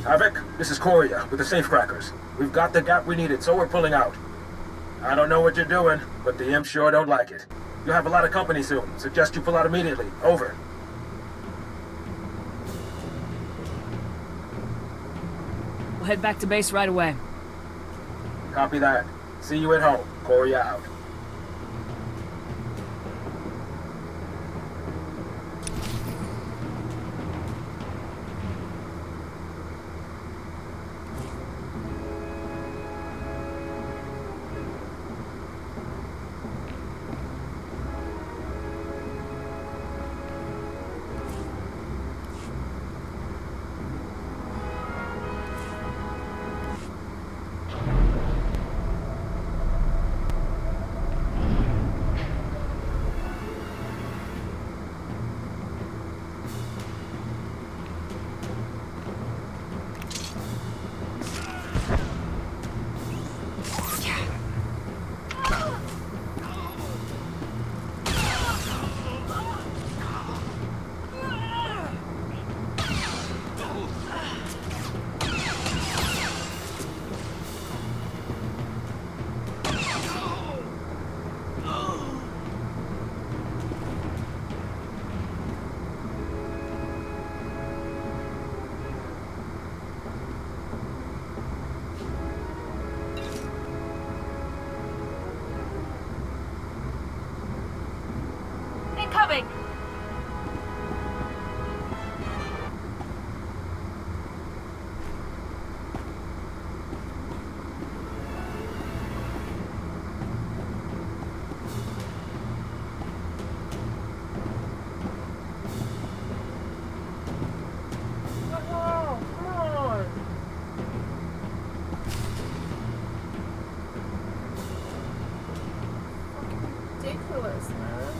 Havoc, this is Korea with the safecrackers. We've got the gap we needed, so we're pulling out. I don't know what you're doing, but the imps sure don't like it. You'll have a lot of company soon. Suggest you pull out immediately. Over. We'll head back to base right away. Copy that. See you at home. Korea out. Incoming! Oh, come on! Ridiculous, man.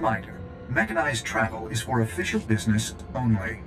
reminder, mechanized travel is for official business only.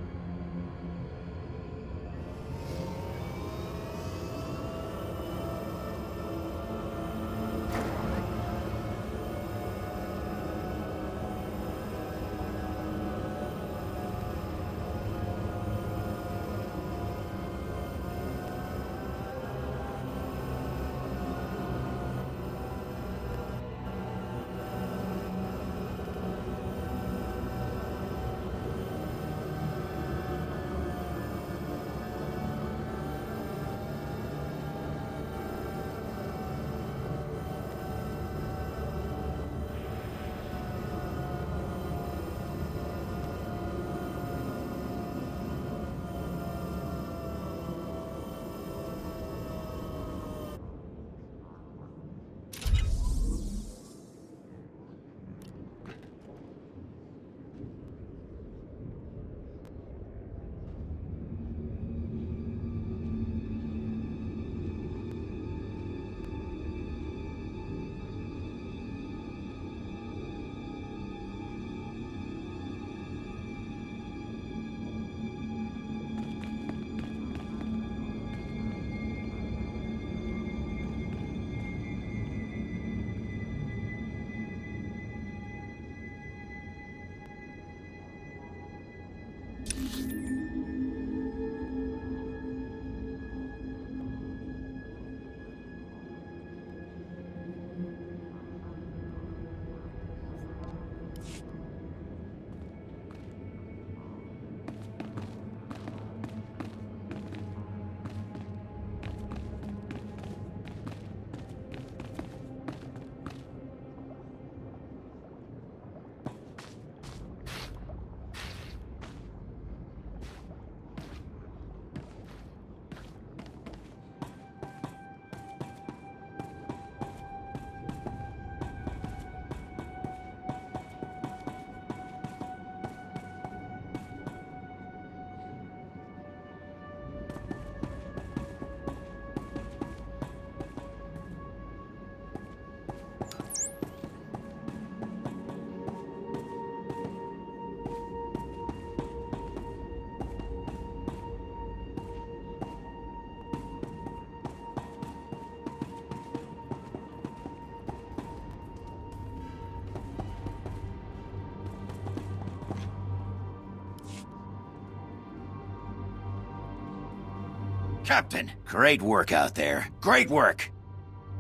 Captain, great work out there. Great work!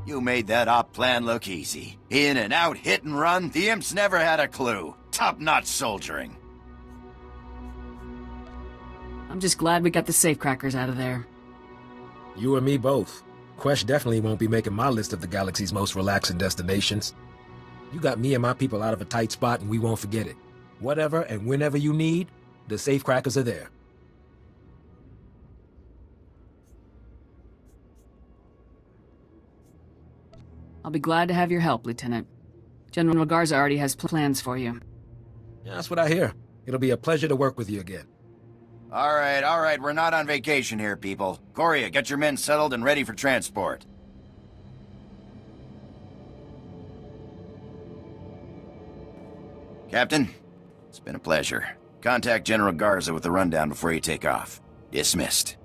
You made that op plan look easy. In and out, hit and run, the imps never had a clue. Top-notch soldiering. I'm just glad we got the safecrackers out of there. You and me both. Quest definitely won't be making my list of the galaxy's most relaxing destinations. You got me and my people out of a tight spot and we won't forget it. Whatever and whenever you need, the safecrackers are there. I'll be glad to have your help, Lieutenant. General Garza already has plans for you. Yeah, that's what I hear. It'll be a pleasure to work with you again. All right, we're not on vacation here, people. Korea, get your men settled and ready for transport. Captain, it's been a pleasure. Contact General Garza with the rundown before you take off. Dismissed.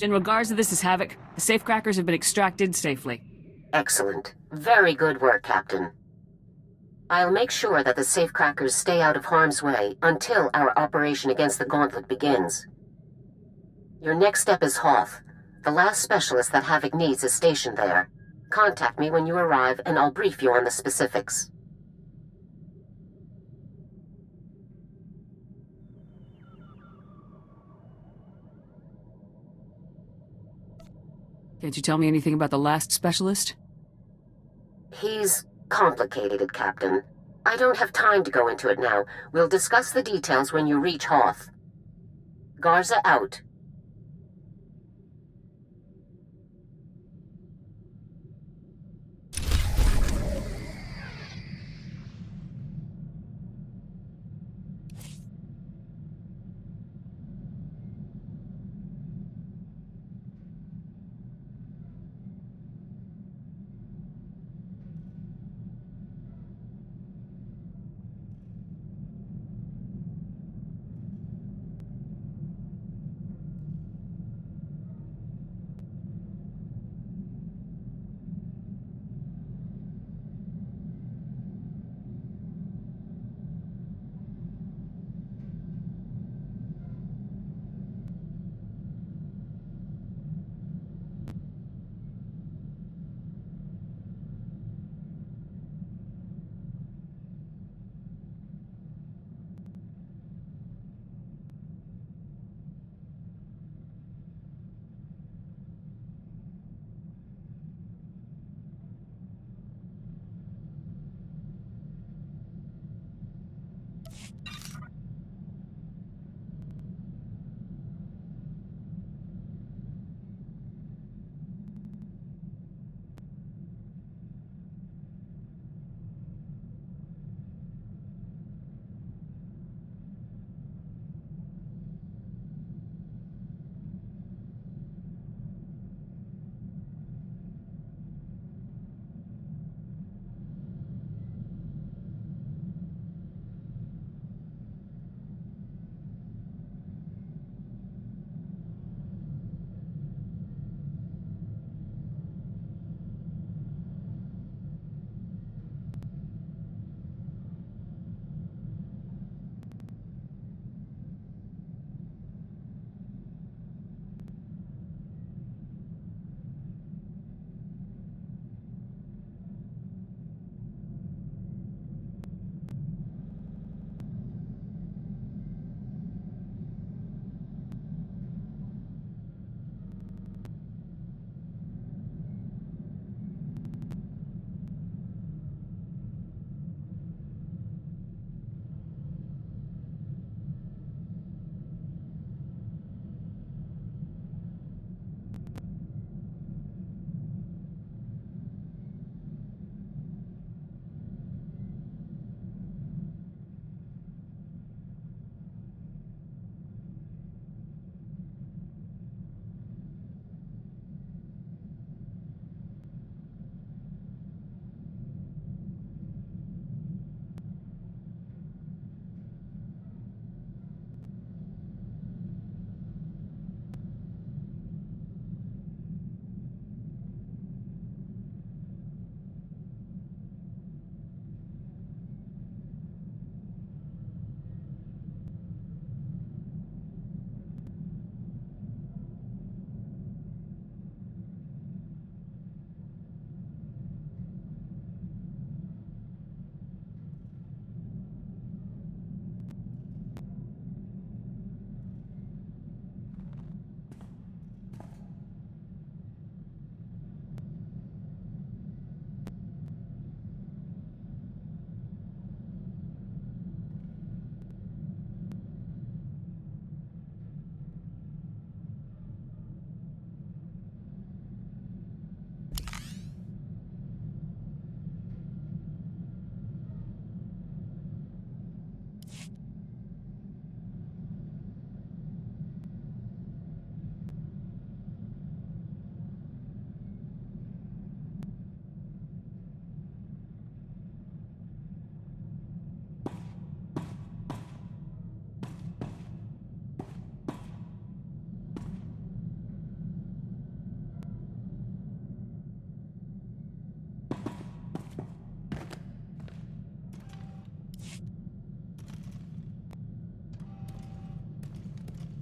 General Garza, this is Havoc. The safecrackers have been extracted safely. Excellent. Very good work, Captain. I'll make sure that the safecrackers stay out of harm's way until our operation against the Gauntlet begins. Your next step is Hoth. The last specialist that Havoc needs is stationed there. Contact me when you arrive and I'll brief you on the specifics. Can't you tell me anything about the last specialist? He's complicated, Captain. I don't have time to go into it now. We'll discuss the details when you reach Hoth. Garza out.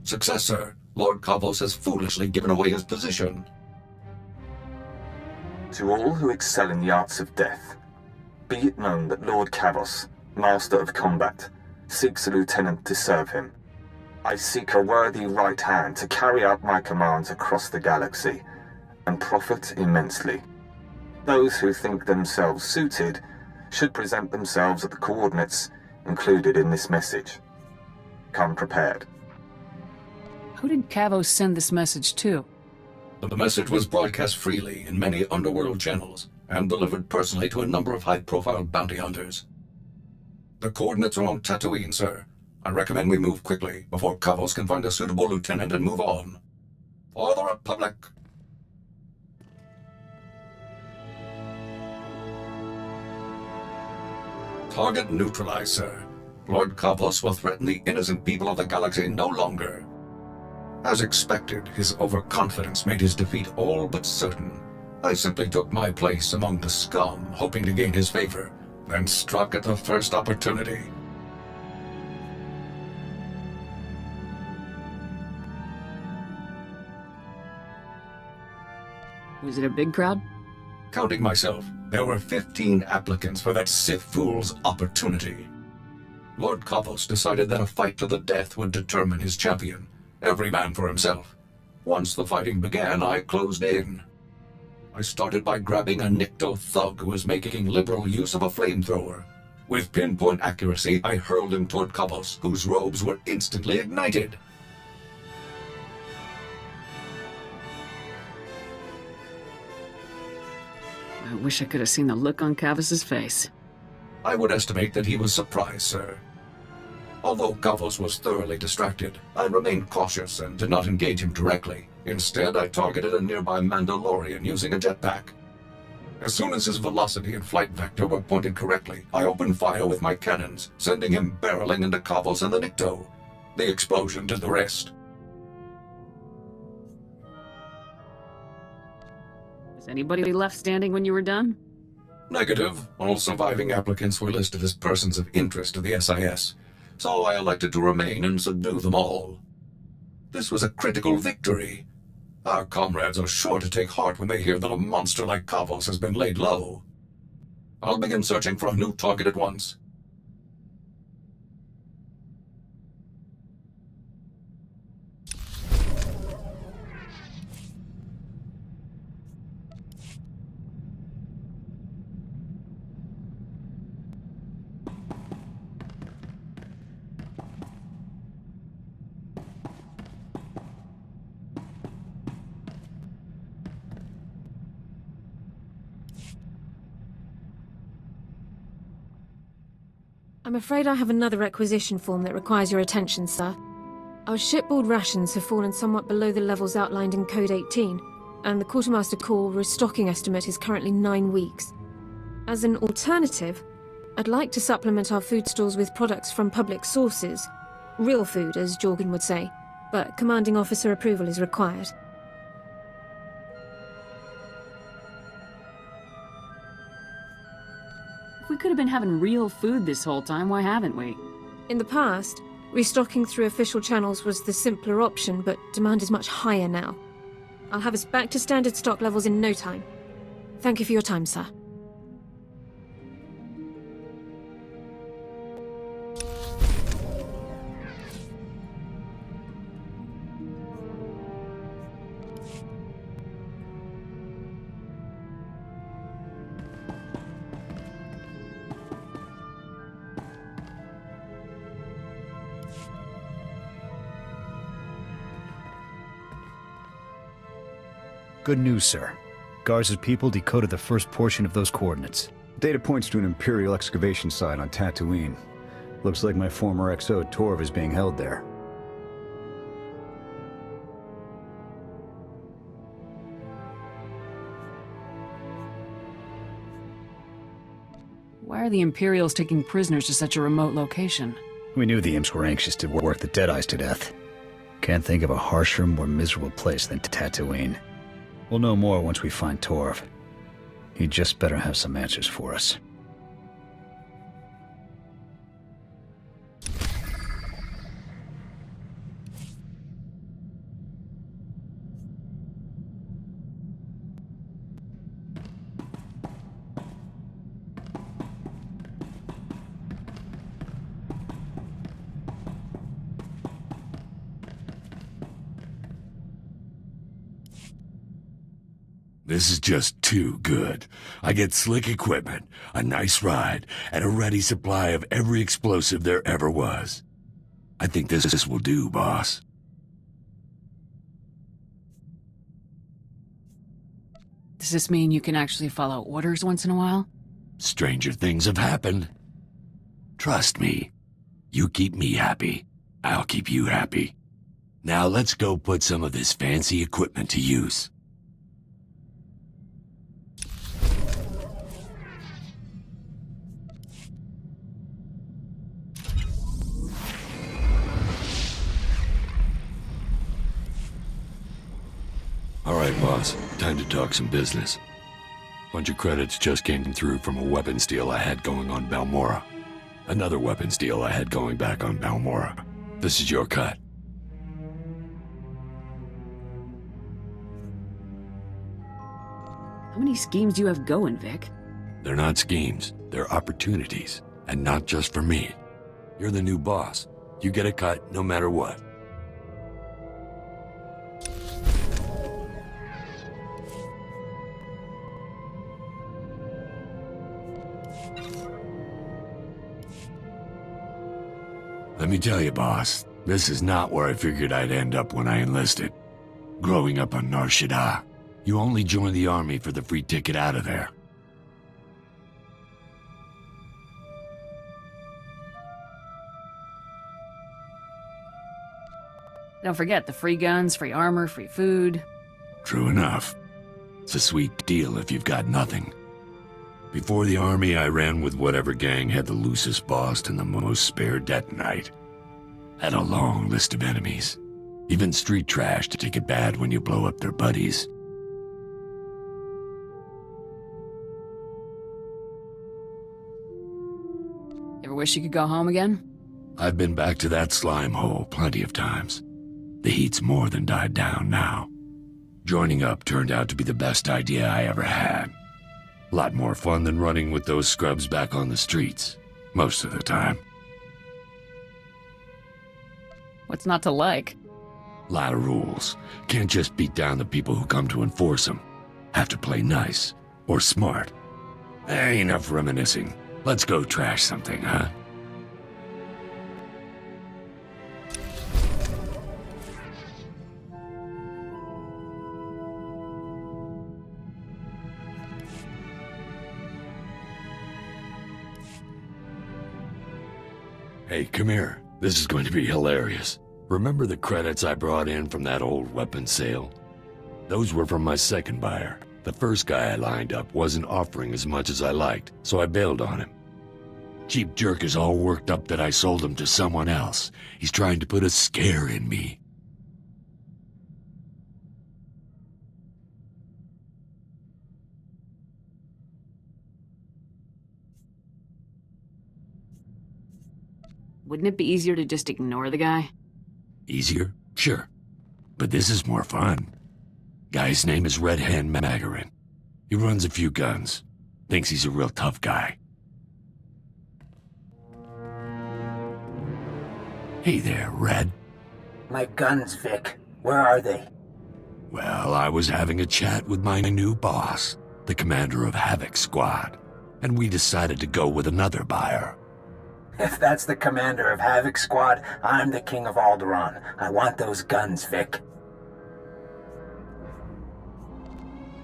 Success, sir. Lord Kavos has foolishly given away his position. To all who excel in the arts of death, be it known that Lord Kavos, Master of Combat, seeks a lieutenant to serve him. I seek a worthy right hand to carry out my commands across the galaxy, and profit immensely. Those who think themselves suited should present themselves at the coordinates included in this message. Come prepared. Who did Kavos send this message to? The message was broadcast freely in many underworld channels, and delivered personally to a number of high-profile bounty hunters. The coordinates are on Tatooine, sir. I recommend we move quickly, before Kavos can find a suitable lieutenant and move on. For the Republic! Target neutralized, sir. Lord Kavos will threaten the innocent people of the galaxy no longer. As expected, his overconfidence made his defeat all but certain. I simply took my place among the scum, hoping to gain his favor, then struck at the first opportunity. Was it a big crowd? Counting myself, there were 15 applicants for that Sith fool's opportunity. Lord Kavos decided that a fight to the death would determine his champion, every man for himself. Once the fighting began, I closed in. I started by grabbing a Nikto thug who was making liberal use of a flamethrower. With pinpoint accuracy, I hurled him toward Kavos, whose robes were instantly ignited. I wish I could have seen the look on Kavos' face. I would estimate that he was surprised, sir. Although Kavos was thoroughly distracted, I remained cautious and did not engage him directly. Instead, I targeted a nearby Mandalorian using a jetpack. As soon as his velocity and flight vector were pointed correctly, I opened fire with my cannons, sending him barreling into Kavos and the Nikto. The explosion did the rest. Was anybody left standing when you were done? Negative. All surviving applicants were listed as persons of interest to the SIS, so I elected to remain and subdue them all. This was a critical victory. Our comrades are sure to take heart when they hear that a monster like Kavos has been laid low. I'll begin searching for a new target at once. I'm afraid I have another requisition form that requires your attention, sir. Our shipboard rations have fallen somewhat below the levels outlined in Code 18, and the Quartermaster Core restocking estimate is currently 9 weeks. As an alternative, I'd like to supplement our food stores with products from public sources. Real food, as Jorgen would say, but commanding officer approval is required. If we could have been having real food this whole time, why haven't we? In the past, restocking through official channels was the simpler option, but demand is much higher now. I'll have us back to standard stock levels in no time. Thank you for your time, sir. Good news, sir. Garza's people decoded the first portion of those coordinates. Data points to an Imperial excavation site on Tatooine. Looks like my former XO, Torv, is being held there. Why are the Imperials taking prisoners to such a remote location? We knew the Imps were anxious to work the Deadeyes to death. Can't think of a harsher, more miserable place than Tatooine. We'll know more once we find Torv. He just better have some answers for us. This is just too good. I get slick equipment, a nice ride, and a ready supply of every explosive there ever was. I think this will do, boss. Does this mean you can actually follow orders once in a while? Stranger things have happened. Trust me. You keep me happy, I'll keep you happy. Now let's go put some of this fancy equipment to use. All right, boss. Time to talk some business. Bunch of credits just came through from a weapons deal I had going on Balmora. Another weapons deal I had going back on Balmora. This is your cut. How many schemes do you have going, Vic? They're not schemes. They're opportunities. And not just for me. You're the new boss. You get a cut no matter what. Let me tell you, boss, this is not where I figured I'd end up when I enlisted. Growing up on Nar Shaddaa, you only joined the army for the free ticket out of there. Don't forget the free guns, free armor, free food. True enough. It's a sweet deal if you've got nothing. Before the army, I ran with whatever gang had the loosest boss and the most spare detonite. Had a long list of enemies. Even street trash to take it bad when you blow up their buddies. Ever wish you could go home again? I've been back to that slime hole plenty of times. The heat's more than died down now. Joining up turned out to be the best idea I ever had. A lot more fun than running with those scrubs back on the streets, most of the time. What's not to like? Lot of rules. Can't just beat down the people who come to enforce them. Have to play nice, or smart. Enough reminiscing. Let's go trash something, huh? Hey, come here. This is going to be hilarious. Remember the credits I brought in from that old weapons sale? Those were from my second buyer. The first guy I lined up wasn't offering as much as I liked, so I bailed on him. Cheap jerk is all worked up that I sold him to someone else. He's trying to put a scare in me. Wouldn't it be easier to just ignore the guy? Easier? Sure. But this is more fun. Guy's name is Red Hand Magarin. He runs a few guns. Thinks he's a real tough guy. Hey there, Red. My guns, Vic. Where are they? Well, I was having a chat with my new boss, the commander of Havoc Squad, and we decided to go with another buyer. If that's the commander of Havoc Squad, I'm the king of Alderaan. I want those guns, Vic.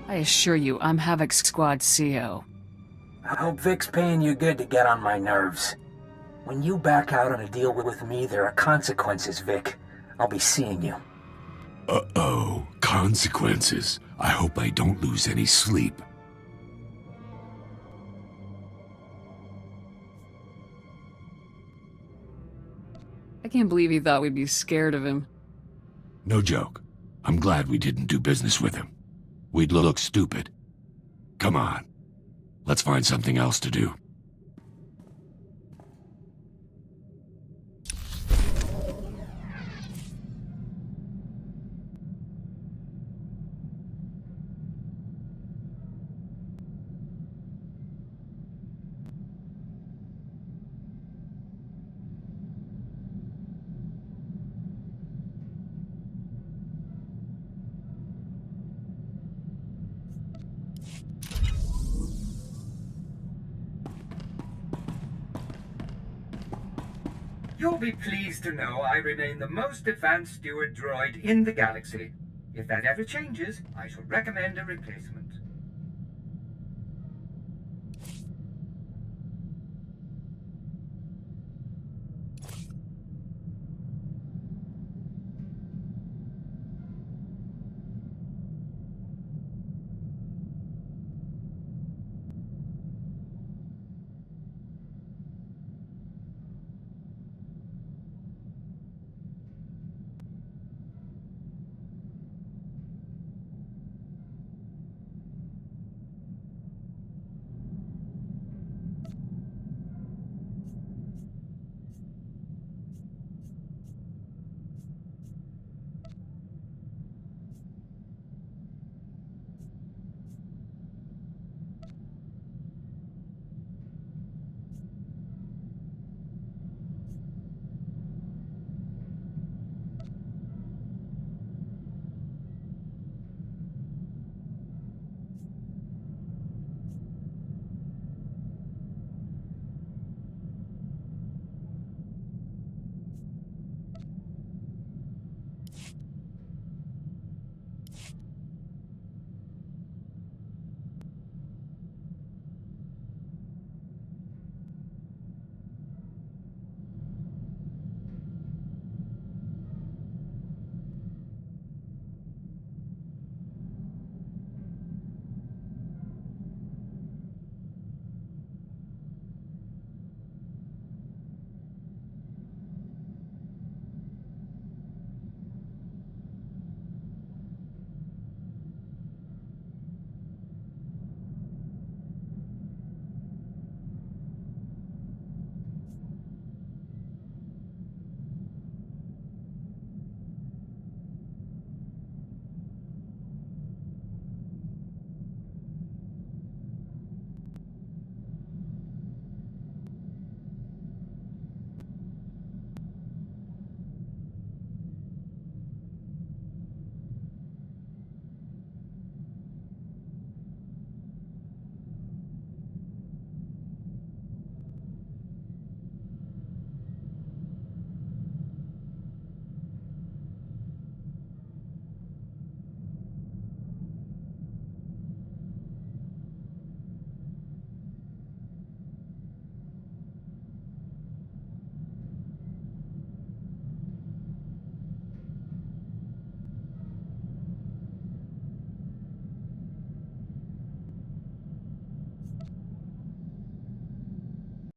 I assure you, I'm Havoc Squad's CO. I hope Vic's paying you good to get on my nerves. When you back out on a deal with me, there are consequences, Vic. I'll be seeing you. Uh-oh, consequences. I hope I don't lose any sleep. I can't believe he thought we'd be scared of him. No joke. I'm glad we didn't do business with him. We'd look stupid. Come on. Let's find something else to do. You'll be pleased to know I remain the most advanced steward droid in the galaxy. If that ever changes, I shall recommend a replacement.